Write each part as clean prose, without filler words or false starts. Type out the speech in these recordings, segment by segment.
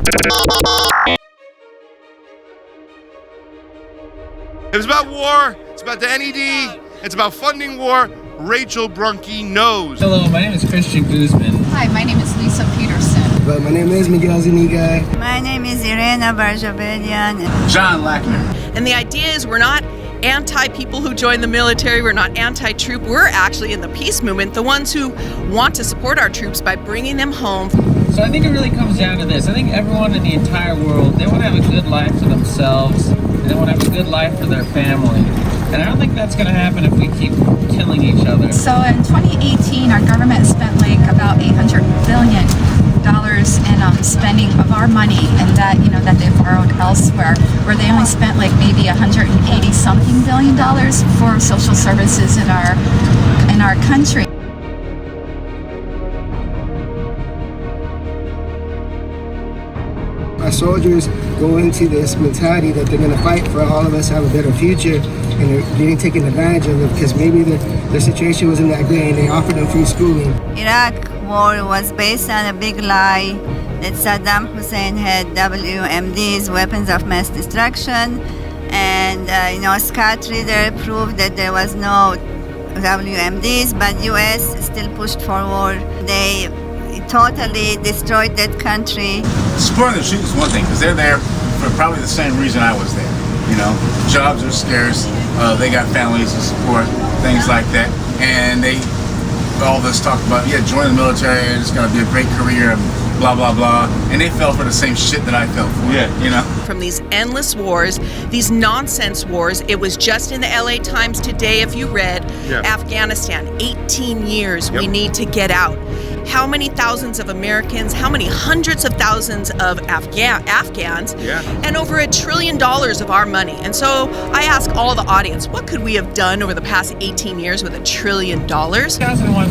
It was about war, it's about the NED, it's about funding war. Rachel Brunke knows. Hello, my name is Christian Guzman. Hi, my name is Lisa Peterson. But my name is Miguel Zuniga. My name is Irena Barjabedian. John Lackner. And the idea is we're not anti-people who join the military, we're not anti-troop, we're actually in the peace movement, the ones who want to support our troops by bringing them home. So I think it really comes down to this. I think everyone in the entire world, they want to have a good life for themselves, and they want to have a good life for their family. And I don't think that's going to happen if we keep killing each other. So in 2018, our government spent like about $800 billion in spending of our money, and that that they borrowed elsewhere, where they only spent like maybe 180 something billion dollars for social services in our country. Our soldiers go into this mentality that they're going to fight for all of us to have a better future, and they're getting taken advantage of it because maybe their situation wasn't that great and they offered them free schooling. Iraq war was based on a big lie that Saddam Hussein had WMDs, weapons of mass destruction, and Scott Reeder proved that there was no WMDs, but US still pushed forward. They totally destroyed that country. Supporting the troops is one thing, because they're there for probably the same reason I was there. Jobs are scarce, they got families to support, things like that, and all this talk about, join the military, it's going to be a great career, blah, blah, blah, and they fell for the same shit that I fell for, From these endless wars, these nonsense wars, it was just in the LA Times today, if you read, Afghanistan, 18 years, we need to get out. How many thousands of Americans, how many hundreds of thousands of Afghans, and over $1 trillion of our money. And so I ask all the audience, what could we have done over the past 18 years with $1 trillion? 2001,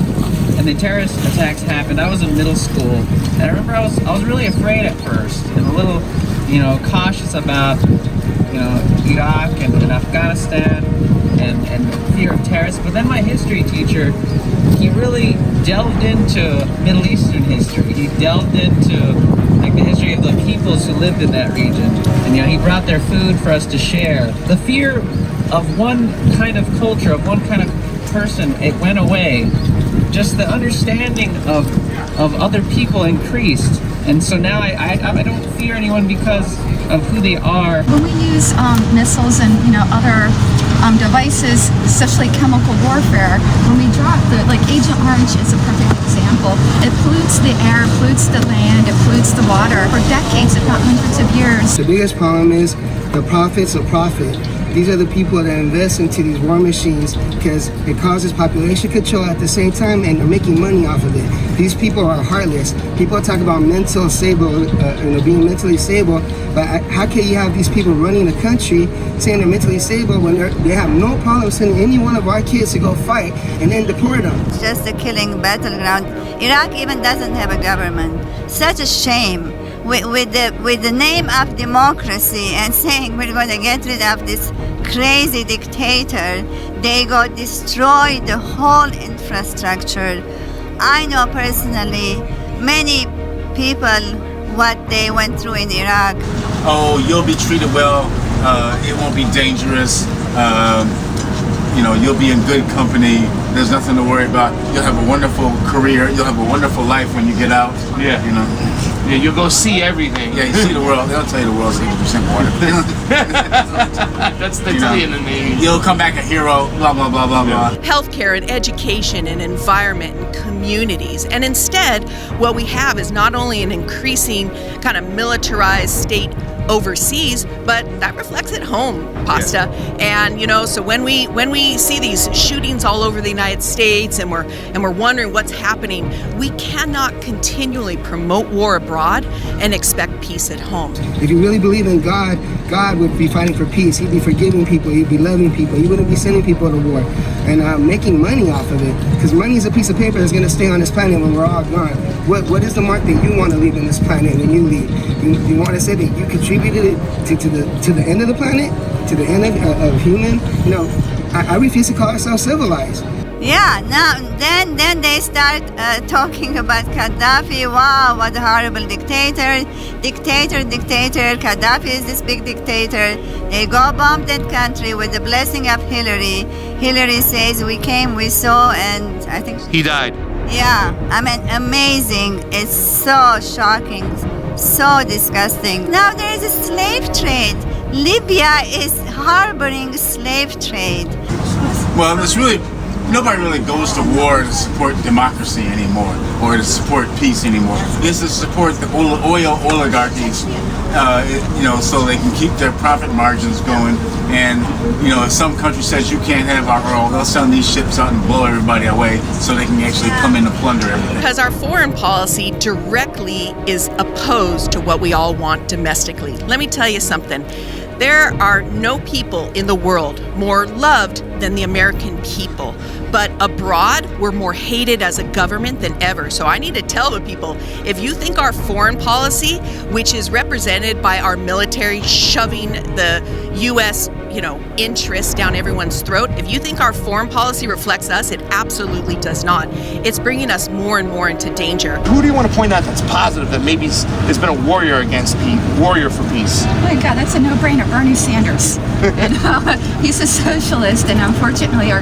and the terrorist attacks happened. I was in middle school, and I remember I was really afraid at first, and a little, cautious about, Iraq and Afghanistan, and the fear of terrorists. But then my history teacher, he really delved into Middle Eastern history. He delved into the history of the peoples who lived in that region. And he brought their food for us to share. The fear of one kind of culture, of one kind of person, it went away. Just the understanding of other people increased. And so now I don't fear anyone because of who they are. When we use missiles and other devices, especially chemical warfare, when we drop Agent Orange is a perfect example. It pollutes the air, pollutes the land, it pollutes the water for decades, if not hundreds of years. The biggest problem is the profits of profit. These are the people that invest into these war machines because it causes population control at the same time, and they're making money off of it. These people are heartless. People talk about mental stable, being mentally stable, but how can you have these people running the country saying they're mentally stable when they have no problem sending any one of our kids to go fight and then deport them? It's just a killing battleground. Iraq even doesn't have a government. Such a shame. With the name of democracy and saying we're going to get rid of this crazy dictator, they go destroy the whole infrastructure. I know personally many people what they went through in Iraq. Oh, you'll be treated well, it won't be dangerous, you'll be in good company, there's nothing to worry about, you'll have a wonderful career, you'll have a wonderful life when you get out. Yeah, you'll go see everything. Yeah, you see the world. They'll tell you the world's 80% water. That's the tea in the Navy. You'll come back a hero, blah, blah, blah, blah, blah. Healthcare and education and environment and communities. And instead, what we have is not only an increasing kind of militarized state overseas, but that reflects at home, Pasta. And so when we see these shootings all over the United States and we're wondering what's happening, we cannot continually promote war abroad and expect peace at home. If you really believe in God, God would be fighting for peace. He'd be forgiving people. He'd be loving people. He wouldn't be sending people to war and making money off of it. Because money is a piece of paper that's going to stay on this planet when we're all gone. What is the mark that you want to leave in this planet when you leave? You want to say that you contributed it to the end of the planet, to the end of human? I refuse to call ourselves civilized. Yeah, now then they start talking about Gaddafi. Wow, what a horrible dictator. Gaddafi is this big dictator. They go bomb that country with the blessing of Hillary. Hillary says, we came, we saw, and I think He died. yeah, I mean, amazing. It's so shocking, so disgusting. Now there is a slave trade. Libya is harboring slave trade. Well, it's really, nobody really goes to war to support democracy anymore or to support peace anymore. It's to support the oil oligarchies, so they can keep their profit margins going. And, if some country says you can't have our oil, they'll send these ships out and blow everybody away so they can actually come in and plunder everything. Because our foreign policy directly is opposed to what we all want domestically. Let me tell you something. There are no people in the world more loved than the American people. But abroad, we're more hated as a government than ever. So I need to tell the people, if you think our foreign policy, which is represented by our military shoving the U.S., interest down everyone's throat, if you think our foreign policy reflects us, it absolutely does not. It's bringing us more and more into danger. Who do you want to point out that's positive that maybe has been a warrior against peace, warrior for peace? Oh my God, that's a no-brainer. Bernie Sanders. He's a socialist, and unfortunately,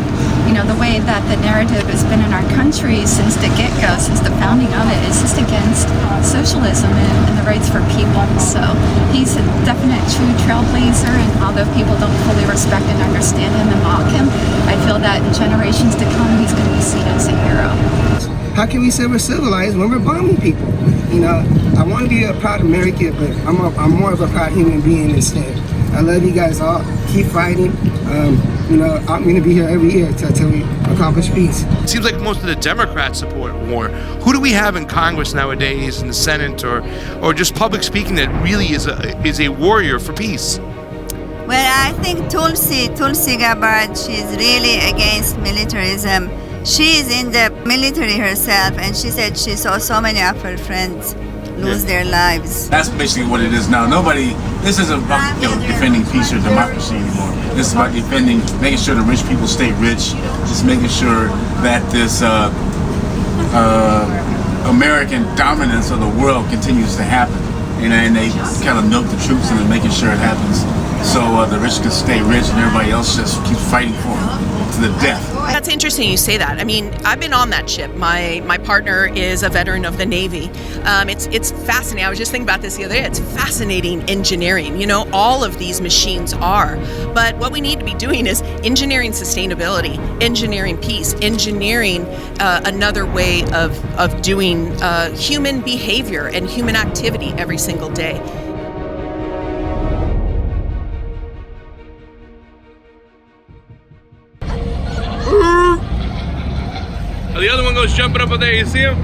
the way that the narrative has been in our country since the get-go, since the founding of it, is just against socialism and the rights for people. So he's a definite true trailblazer, and although people don't fully respect and understand him and mock him, I feel that in generations to come, he's going to be seen as a hero. How can we say we're civilized when we're bombing people? I want to be a proud American, but I'm more of a proud human being instead. I love you guys all. Keep fighting. I'm going to be here every year until we accomplish peace. It seems like most of the Democrats support war. Who do we have in Congress nowadays, in the Senate, or just public speaking that really is a warrior for peace? Well, I think Tulsi Gabbard, she's really against militarism. She's in the military herself, and she said she saw so many of her friends lose their lives. That's basically what it is now. This isn't about defending peace or democracy anymore. This is about making sure the rich people stay rich, just making sure that this American dominance of the world continues to happen. And they kind of milk the troops and making sure it happens. So the rich can stay rich and everybody else just keeps fighting for them to the death. That's interesting you say that. I mean, I've been on that ship. My partner is a veteran of the Navy. It's fascinating. I was just thinking about this the other day. It's fascinating engineering. All of these machines are. But what we need to be doing is engineering sustainability, engineering peace, engineering another way of doing human behavior and human activity every single day. The other one goes jumping up there. You see him?